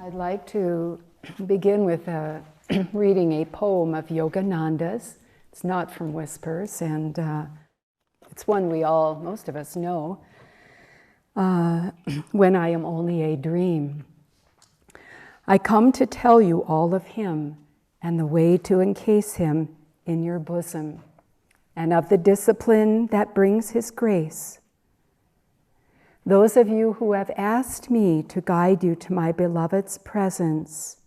I'd like to begin with reading a poem of Yogananda's. It's not from Whispers, and it's one most of us know. When I am only a dream. I come to tell you all of him and the way to encase him in your bosom, and of the discipline that brings his grace. Those of you who have asked me to guide you to my beloved's presence,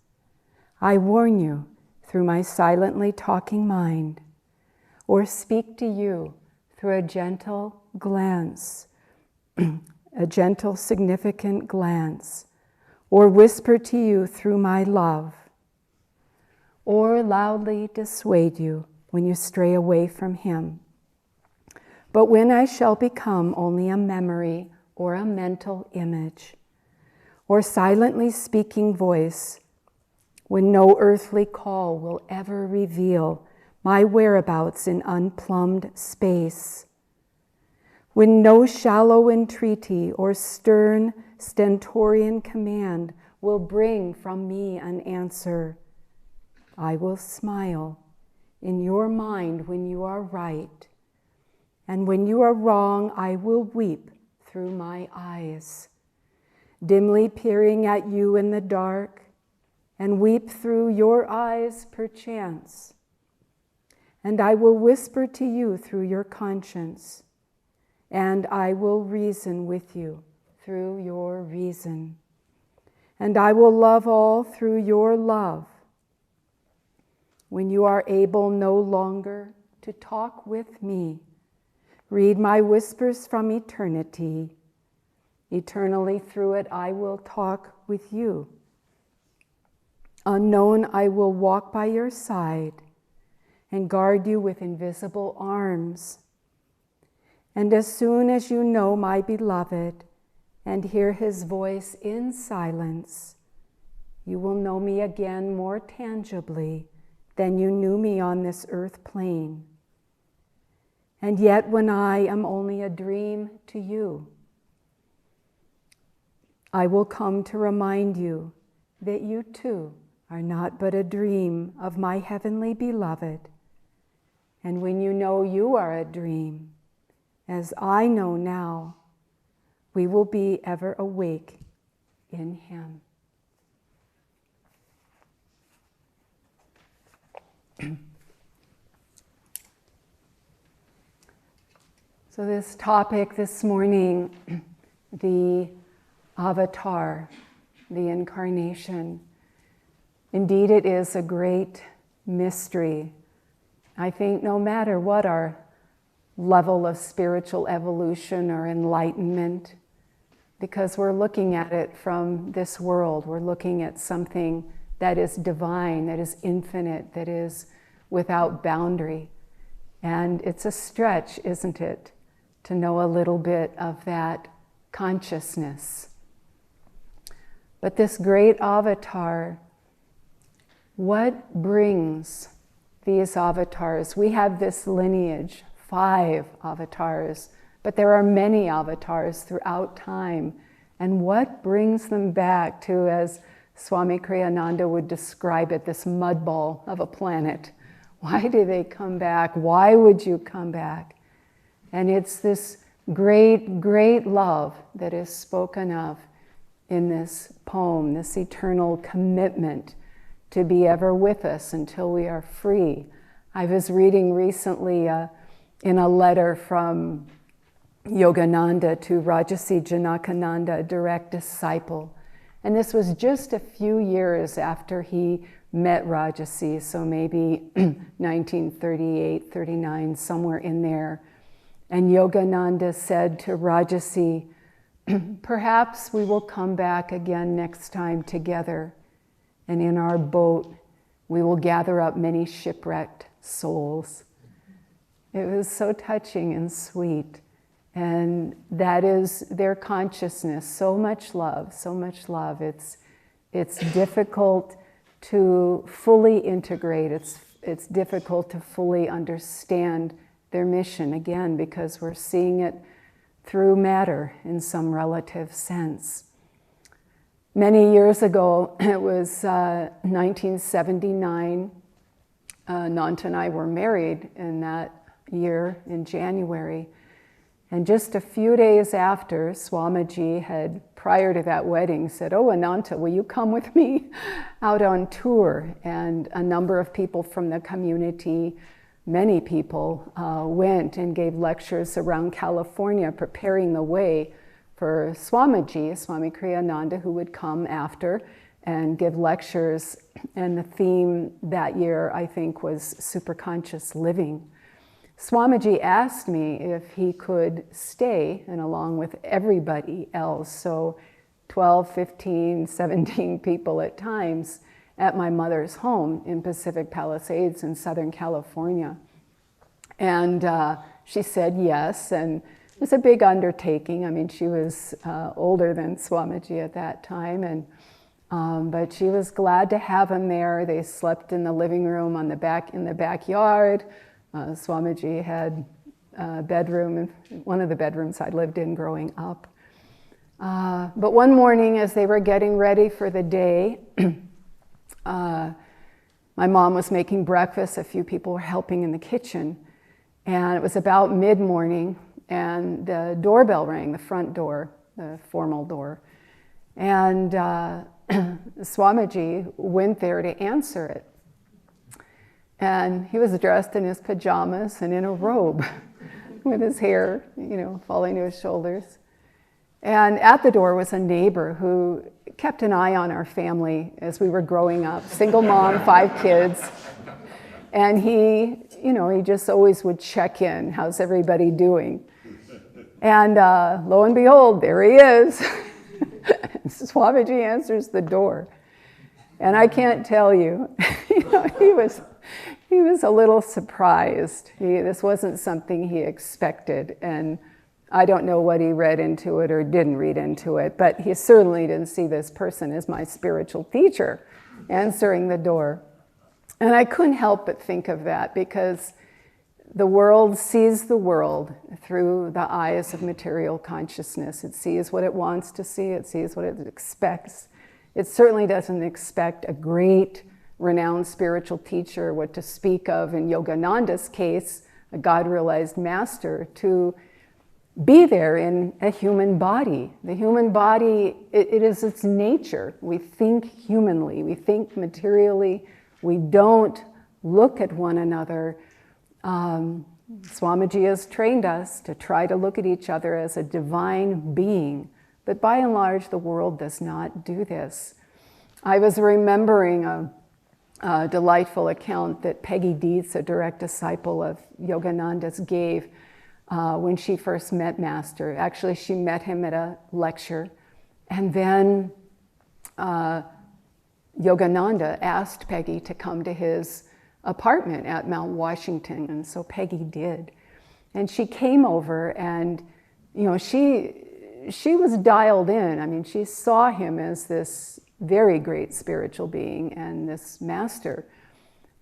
I warn you through my silently talking mind, or speak to you through a gentle glance, a gentle, significant glance, or whisper to you through my love, or loudly dissuade you when you stray away from him. But when I shall become only a memory or a mental image, or silently speaking voice, when no earthly call will ever reveal my whereabouts in unplumbed space, when no shallow entreaty or stern stentorian command will bring from me an answer, I will smile in your mind when you are right, and when you are wrong, I will weep through my eyes, dimly peering at you in the dark, and weep through your eyes perchance. And I will whisper to you through your conscience, and I will reason with you through your reason, and I will love all through your love. When you are able no longer to talk with me, read my whispers from eternity. Eternally through it I will talk with you. Unknown I will walk by your side and guard you with invisible arms. And as soon as you know my beloved and hear his voice in silence, you will know me again more tangibly than you knew me on this earth plane. And yet when I am only a dream to you, I will come to remind you that you too are not but a dream of my heavenly beloved. And when you know you are a dream, as I know now, we will be ever awake in him. So this topic this morning, the Avatar, the Incarnation, indeed it is a great mystery. I think no matter what our level of spiritual evolution or enlightenment, because we're looking at it from this world, we're looking at something that is divine, that is infinite, that is without boundary. And it's a stretch, isn't it, to know a little bit of that consciousness. But this great avatar, what brings these avatars? We have this lineage, 5 avatars, but there are many avatars throughout time. And what brings them back to, as Swami Kriyananda would describe it, this mud ball of a planet? Why do they come back? Why would you come back? And it's this great, great love that is spoken of in this poem, this eternal commitment to be ever with us until we are free. I was reading recently in a letter from Yogananda to Rajarsi Janakananda, a direct disciple. And this was just a few years after he met Rajarsi, so maybe 1938, 39, somewhere in there. And Yogananda said to Rajarsi, perhaps we will come back again next time together, and in our boat we will gather up many shipwrecked souls. It was so touching and sweet. And that is their consciousness, so much love, so much love. It's difficult to fully integrate. It's difficult to fully understand their mission, again, because we're seeing it through matter in some relative sense. Many years ago, it was 1979, Nanta and I were married in that year in January. And just a few days after, Swamiji had, prior to that wedding, said, "Oh, Ananta, will you come with me out on tour?" And a number of people from the community, many people, went and gave lectures around California, preparing the way for Swamiji, Swami Kriyananda, who would come after and give lectures. And the theme that year, I think, was superconscious living. Swamiji asked me if he could stay, and along with everybody else, so 12, 15, 17 people at times, at my mother's home in Pacific Palisades in Southern California. And she said yes, and it was a big undertaking. I mean, she was older than Swamiji at that time, and but she was glad to have him there. They slept in the living room in the backyard. Swamiji had a bedroom, in one of the bedrooms I lived in growing up. But one morning, as they were getting ready for the day, my mom was making breakfast. A few people were helping in the kitchen. And it was about mid-morning, and the doorbell rang, the front door, the formal door. And Swamiji went there to answer it. And he was dressed in his pajamas and in a robe with his hair, falling to his shoulders. And at the door was a neighbor who kept an eye on our family as we were growing up. Single mom, 5 kids. And he just always would check in. How's everybody doing? And lo and behold, there he is. Swamiji answers the door. And I can't tell you, he was a little surprised. This wasn't something he expected. And I don't know what he read into it or didn't read into it, but he certainly didn't see this person as my spiritual teacher answering the door. And I couldn't help but think of that, because the world sees the world through the eyes of material consciousness. It sees what it wants to see. It sees what it expects. It certainly doesn't expect a great, renowned spiritual teacher, what to speak of in Yogananda's case, a God-realized master, to be there in a human body. The human body, it is its nature. We think humanly. We think materially. We don't look at one another. Swamiji has trained us to try to look at each other as a divine being, but by and large, the world does not do this. I was remembering a delightful account that Peggy Dietz, a direct disciple of Yogananda's, gave when she first met Master. Actually, she met him at a lecture, and then Yogananda asked Peggy to come to his apartment at Mount Washington, and so Peggy did. And she came over, and she was dialed in. I mean, she saw him as this very great spiritual being and this master.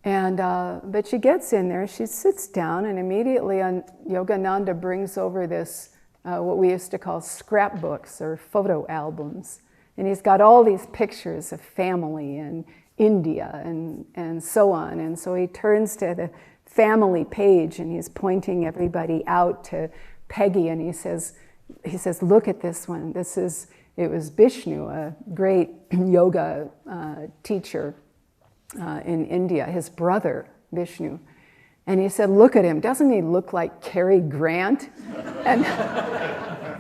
And but she gets in there, she sits down, and immediately Yogananda brings over this, what we used to call scrapbooks or photo albums. And he's got all these pictures of family and India and so on. And so he turns to the family page and he's pointing everybody out to Peggy, and he says, "Look at this one. It was Vishnu, a great yoga teacher in India, his brother, Vishnu." And he said, "Look at him. Doesn't he look like Cary Grant?" And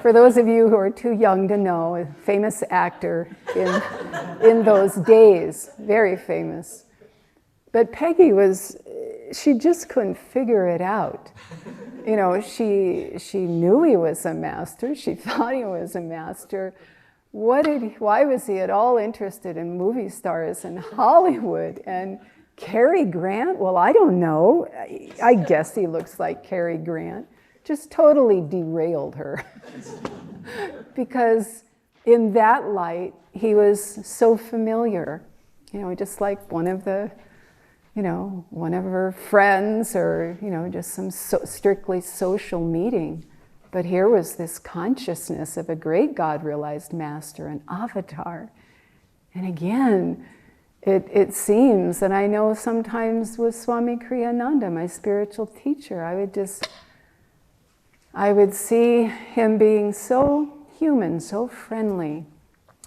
for those of you who are too young to know, a famous actor in those days, very famous. But Peggy she just couldn't figure it out. She knew he was a master. She thought he was a master. Why was he at all interested in movie stars in Hollywood? And Cary Grant? Well, I don't know. I guess he looks like Cary Grant. Just totally derailed her. Because in that light, he was so familiar. Just like one of her friends, or, just some strictly social meeting. But here was this consciousness of a great God-realized master, an avatar. And again, it seems, and I know sometimes with Swami Kriyananda, my spiritual teacher, I would see him being so human, so friendly,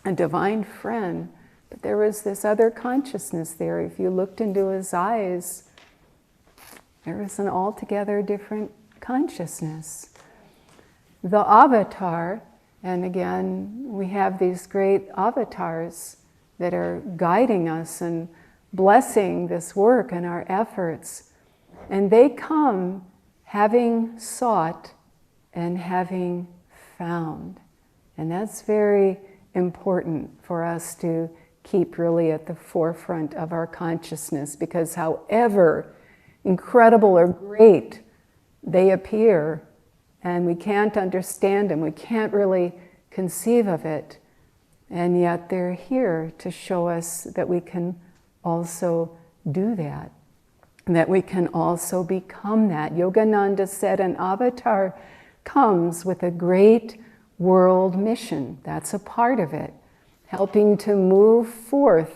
a divine friend, but there was this other consciousness there. If you looked into his eyes, there was an altogether different consciousness. The avatar, and again, we have these great avatars that are guiding us and blessing this work and our efforts. And they come having sought and having found. And that's very important for us to keep really at the forefront of our consciousness, because however incredible or great they appear, and we can't understand them, we can't really conceive of it, and yet they're here to show us that we can also do that, and that we can also become that. Yogananda said an avatar comes with a great world mission. That's a part of it, helping to move forward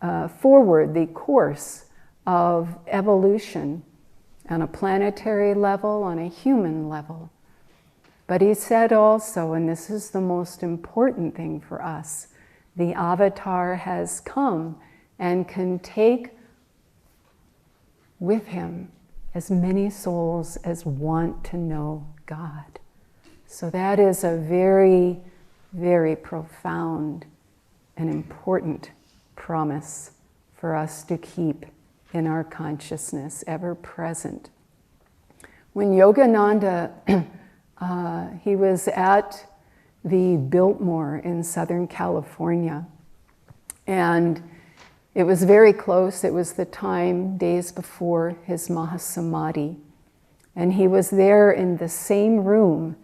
the course of evolution on a planetary level, on a human level. But he said also, and this is the most important thing for us, the avatar has come and can take with him as many souls as want to know God. So that is a very, very profound and important promise for us to keep in our consciousness, ever present. When Yogananda, he was at the Biltmore in Southern California, and it was very close. It was the time, days before his Mahasamadhi, and he was there in the same room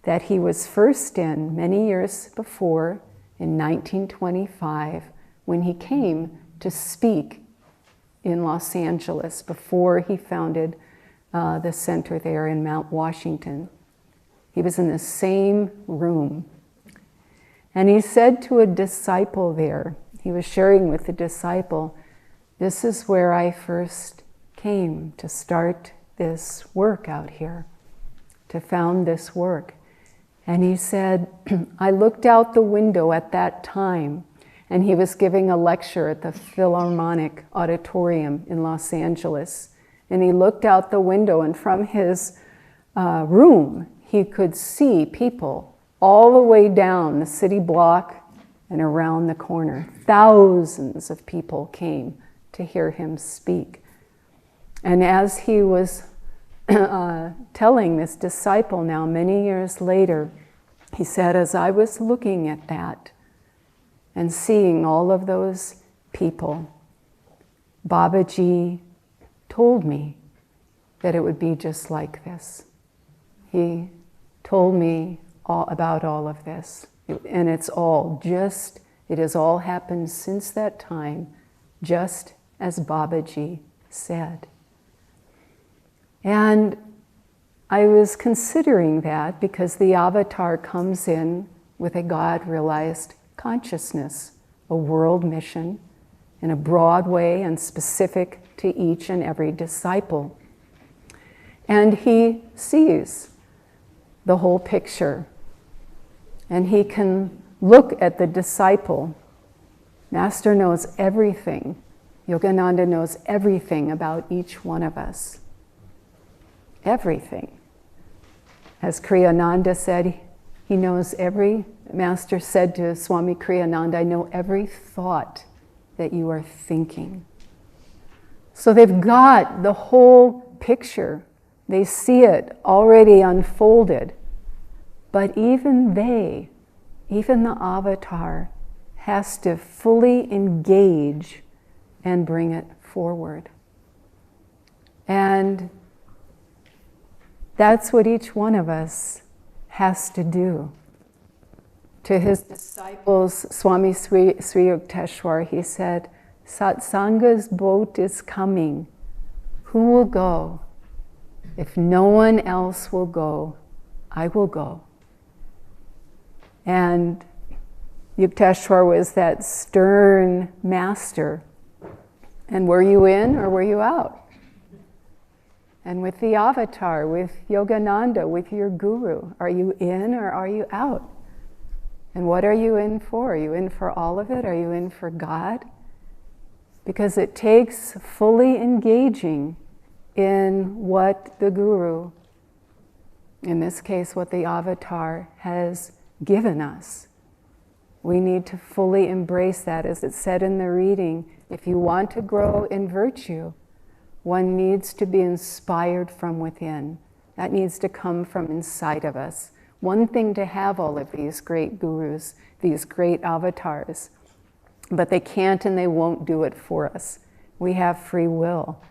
that he was first in many years before, in 1925, when he came to speak in Los Angeles before he founded the center there in Mount Washington. He was in the same room. And he said to a disciple there, he was sharing with the disciple, this is where I first came to start this work out here, to found this work. And he said, I looked out the window at that time, and he was giving a lecture at the Philharmonic Auditorium in Los Angeles. And he looked out the window, and from his room, he could see people all the way down the city block and around the corner. Thousands of people came to hear him speak. And as he was telling this disciple now, many years later, he said, as I was looking at that and seeing all of those people, Babaji told me that it would be just like this. He told me about all of this. And it has all happened since that time, just as Babaji said. And I was considering that because the avatar comes in with a God-realized consciousness, a world mission in a broad way and specific to each and every disciple. And he sees the whole picture. And he can look at the disciple. Master knows everything. Yogananda knows everything about each one of us. Everything. As Kriyananda said, he knows Master said to Swami Kriyananda, I know every thought that you are thinking. So they've got the whole picture. They see it already unfolded. But even the avatar, has to fully engage and bring it forward. And that's what each one of us has to do. To his disciples, Swami Sri Yukteswar, he said, Satsanga's boat is coming. Who will go? If no one else will go, I will go. And Yukteswar was that stern master. And were you in or were you out? And with the avatar, with Yogananda, with your guru, are you in or are you out? And what are you in for? Are you in for all of it? Are you in for God? Because it takes fully engaging in what the guru, in this case what the avatar, has given us. We need to fully embrace that. As it said in the reading, if you want to grow in virtue, one needs to be inspired from within. That needs to come from inside of us. One thing to have all of these great gurus, these great avatars, but they can't and they won't do it for us. We have free will.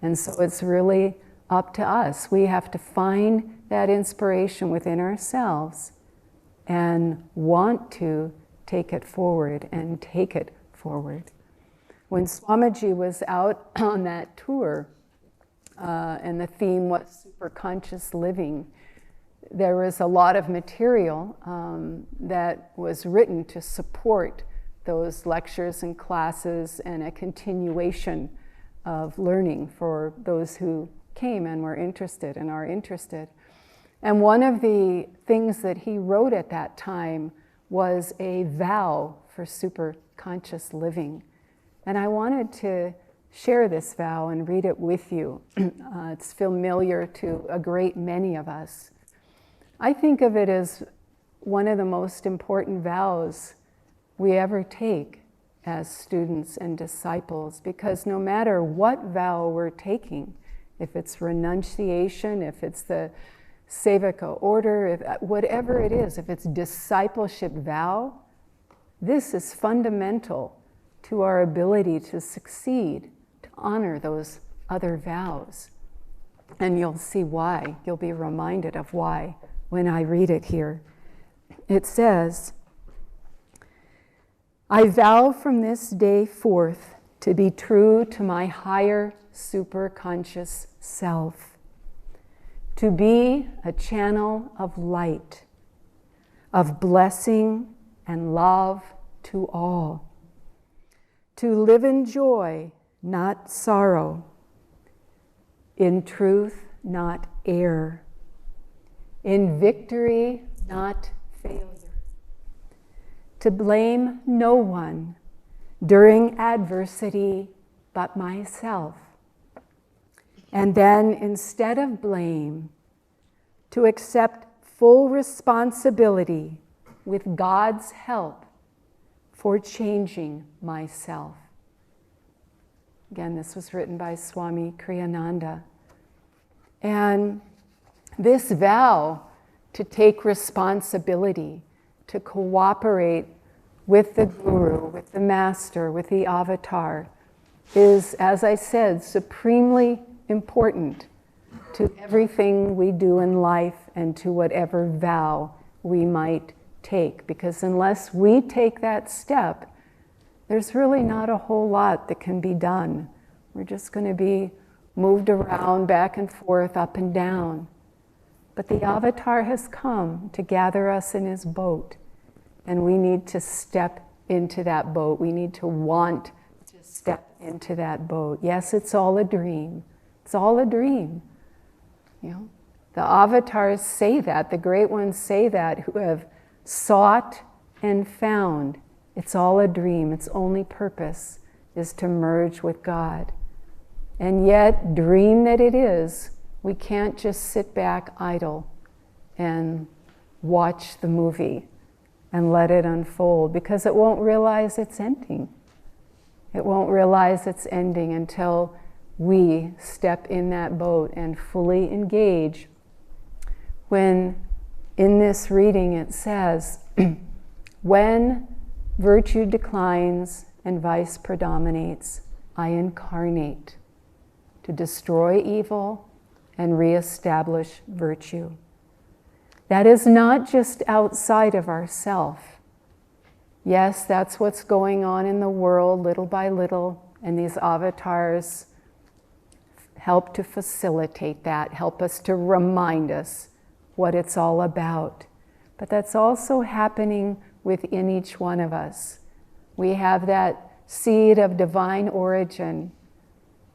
And so it's really up to us. We have to find that inspiration within ourselves and want to take it forward and take it forward. When Swamiji was out on that tour, and the theme was superconscious living, there was a lot of material that was written to support those lectures and classes and a continuation of learning for those who came and were interested and are interested. And one of the things that he wrote at that time was a vow for superconscious living. And I wanted to share this vow and read it with you. It's familiar to a great many of us. I think of it as one of the most important vows we ever take as students and disciples, because no matter what vow we're taking, if it's renunciation, if it's the Sevaka order, if, whatever it is, if it's discipleship vow, this is fundamental to our ability to succeed, to honor those other vows. And you'll see why. You'll be reminded of why when I read it here. It says, I vow from this day forth to be true to my higher superconscious self, to be a channel of light, of blessing and love to all, to live in joy, not sorrow, in truth, not error, in victory, not failure, to blame no one during adversity but myself, and then instead of blame, to accept full responsibility with God's help for changing myself. Again, this was written by Swami Kriyananda. And this vow to take responsibility, to cooperate with the Guru, with the Master, with the Avatar, is, as I said, supremely important to everything we do in life and to whatever vow we might take. Because unless we take that step, there's really not a whole lot that can be done. We're just going to be moved around, back and forth, up and down. But the Avatar has come to gather us in his boat, and we need to step into that boat. We need to want to step into that boat. Yes, it's all a dream. It's all a dream. You know, the avatars say that, the great ones say that, who have sought and found. It's all a dream. Its only purpose is to merge with God. And yet, dream that it is, we can't just sit back idle and watch the movie and let it unfold, because it won't realize it's ending. It won't realize it's ending until we step in that boat and fully engage. When in this reading it says, when virtue declines and vice predominates, I incarnate to destroy evil and reestablish virtue. That is not just outside of ourself. Yes, that's what's going on in the world little by little, and these avatars help to facilitate that, help us to remind us what it's all about. But that's also happening within each one of us. We have that seed of divine origin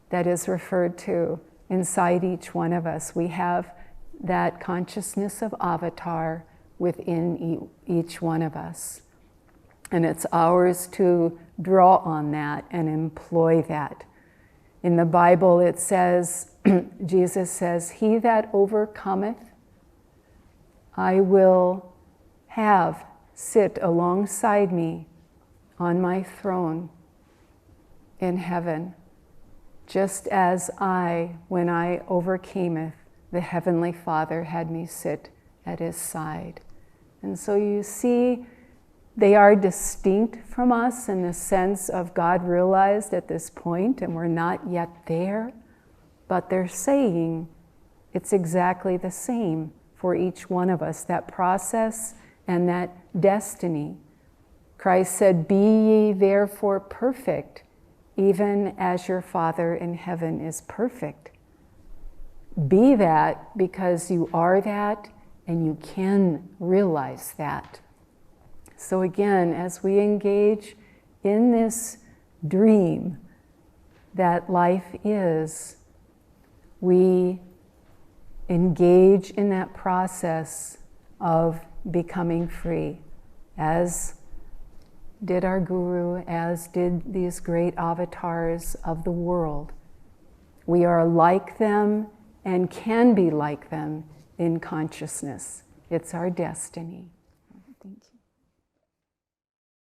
that is referred to inside each one of us. We have that consciousness of Avatar within each one of us. And it's ours to draw on that and employ that. In the Bible it says, Jesus says, "He that overcometh, I will have sit alongside me on my throne in heaven, just as I, when I overcameth, the Heavenly Father had me sit at his side." And so you see, they are distinct from us in the sense of God realized at this point, and we're not yet there, but they're saying it's exactly the same for each one of us, that process and that destiny. Christ said, "Be ye therefore perfect, even as your Father in heaven is perfect." Be that because you are that and you can realize that. So again, as we engage in this dream that life is, we engage in that process of becoming free, as did our Guru, as did these great avatars of the world. We are like them and can be like them in consciousness. It's our destiny. Thank you.